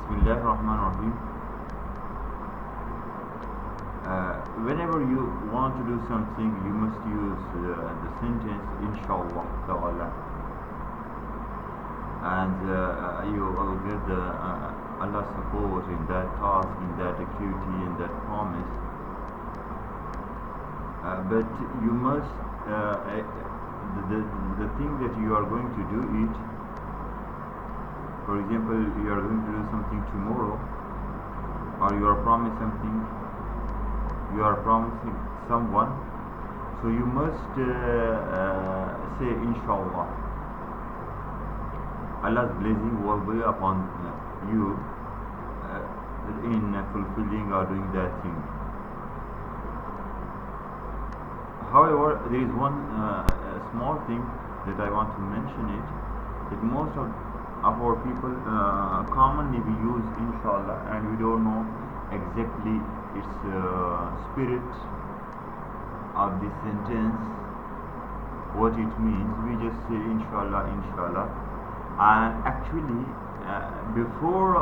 Bismillahirrahmanirrahim. Whenever you want to do something, you must use the sentence InshaAllah ta'ala, and you will get Allah's support in that task, in that activity, in that promise. But you must, the thing that you are going to do it, for example, you are going to do something tomorrow, or you are promising something, you are promising someone, so you must say InshaAllah. Allah's blessing will be upon you in fulfilling or doing that thing. However, there is one small thing that I want to mention it, that most of our people commonly we use InshaAllah and we don't know exactly its spirit of the sentence, what it means. We just say InshaAllah, InshaAllah, and actually before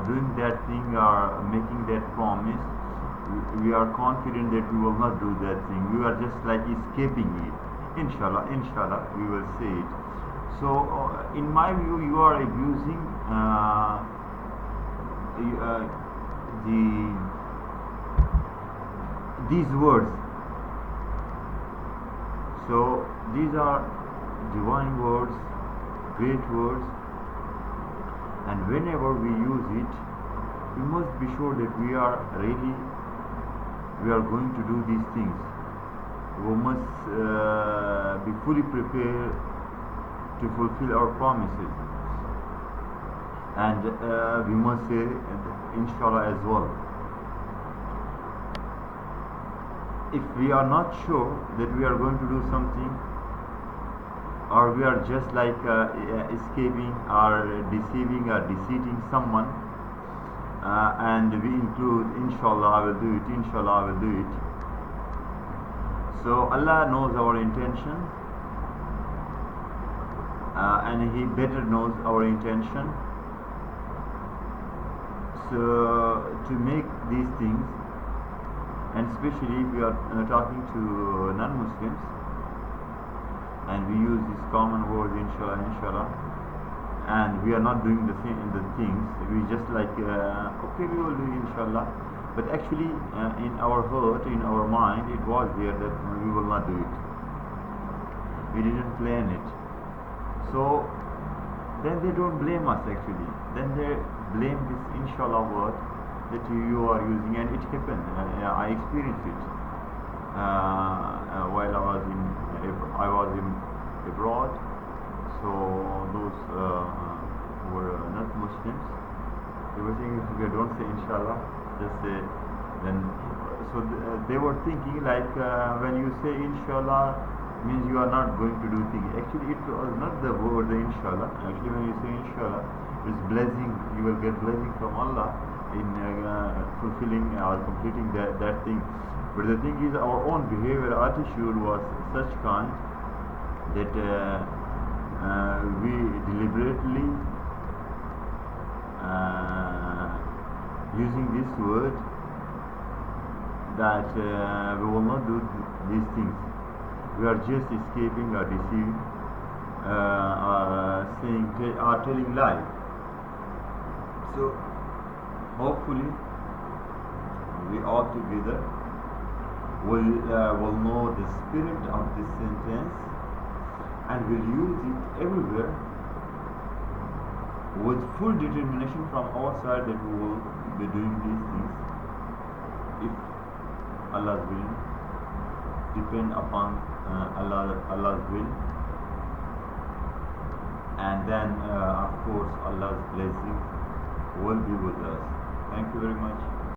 doing that thing or making that promise, we are confident that we will not do that thing. We are just like escaping it. InshaAllah, InshaAllah, we will say it. So in my view, you are abusing these words. So these are divine words, great words, and whenever we use it, we must be sure that we are going to do these things. We must be fully prepared to fulfill our promises, and we must say InshaAllah as well. If we are not sure that we are going to do something, or we are just like escaping or deceiving or deceiving someone, and we include InshaAllah I will do it, InshaAllah I will do it. So Allah knows our intention, and He better knows our intention. So to make these things, and especially if we are talking to non-Muslims, and we use these common words InshaAllah, InshaAllah, and we are not doing the things, we just like okay, we will do InshaAllah, but actually in our heart, in our mind, it was there that we will not do it. We didn't plan it. So then they don't blame us actually. Then they blame this InshaAllah word that you are using, and it happened. I experienced it while I was in abroad. So those who were not Muslims, they were saying, okay, don't say InshaAllah, just say then. So they were thinking like when you say InshaAllah means you are not going to do things. Actually, it was not the word the InshaAllah. Actually, when you say InshaAllah, it's blessing. You will get blessing from Allah in fulfilling or completing that thing. But the thing is, our own behavior, attitude was such kind that we deliberately using this word that we will not do these things. We are just escaping or deceiving, saying or telling lies. So hopefully we all together will know the spirit of this sentence and will use it everywhere with full determination from our side that we will be doing these things if Allah's will, depend upon Allah's will, and then of course Allah's blessing will be with us. Thank you very much.